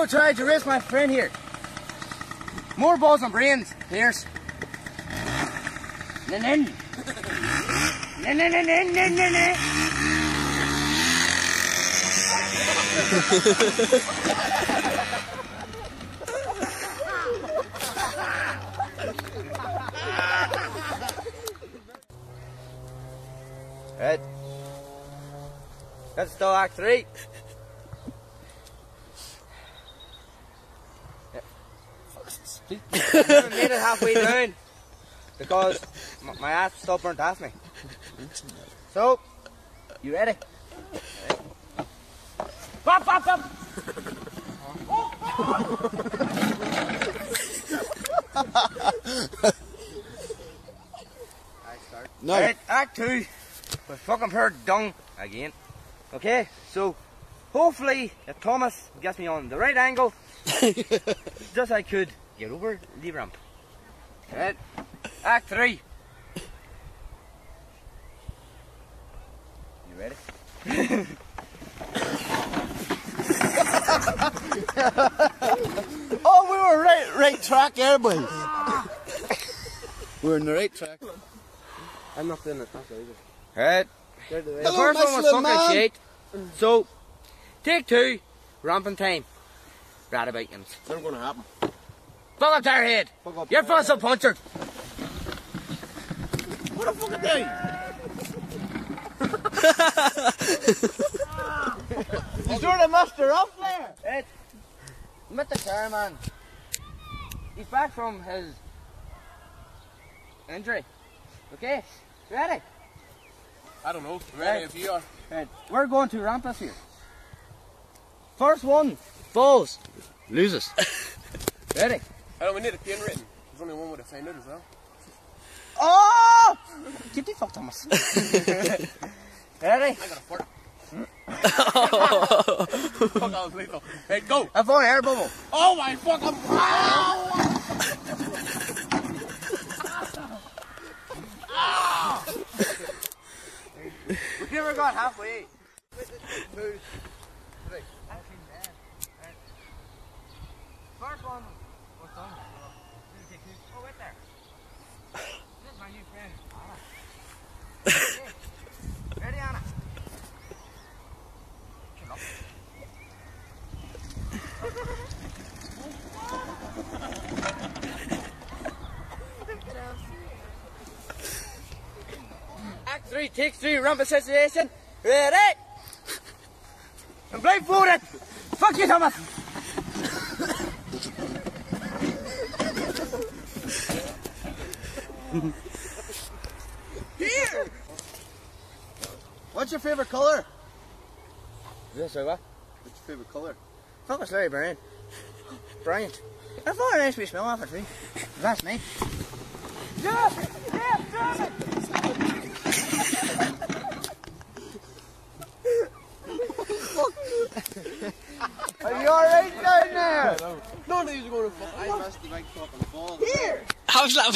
try to race my friend here. More balls and brains, Pierce. Nin. Right. That's still Act 3. I haven't made it halfway down because my ass still burnt off me. So, you ready? Pop, pop, pop! No. Right, Act 2 with fucking pure dung again. Okay, so hopefully if Thomas gets me on the right angle, just I could get over the ramp. Right, Act 3. You ready? Oh, we were right track there, boys. We're in the right track. I'm not doing it. Right. The Hello, first one was fucking shit. So, take 2, ramping time. Right about him. It's never going to happen. Fuck up tire head. You're fossil punctured. What the fuck are they? You sort of messed her up there. Right. Met the car man. He's back from his injury. Okay, ready? I don't know. Ready if you are. Right. We're going to ramp this here. First one falls, loses. Ready? We need a pin written. There's only one with a signed it as well. Oh! Get the fuck, Thomas. Ready? I got a fart. Fuck, I was lethal. Hey, go! I found an air bubble. Oh my fucking... We never got halfway. First one was done. Oh, wait there. This is my new friend, Anna. Okay. Ready, Anna? Shut up. Act 3, take 3, ramp association. Ready? I'm blindfolded. Fuck you, Thomas. Here! What's your favourite colour? Yes, sir, what? What's your favourite colour? Fuck, it's Larry Brian. Brilliant. I thought it nice we smell off it too. That's me. Yeah, damn it! Are you alright down there? None of these are going to fuck. I messed the big fucking ball. Here! How's that?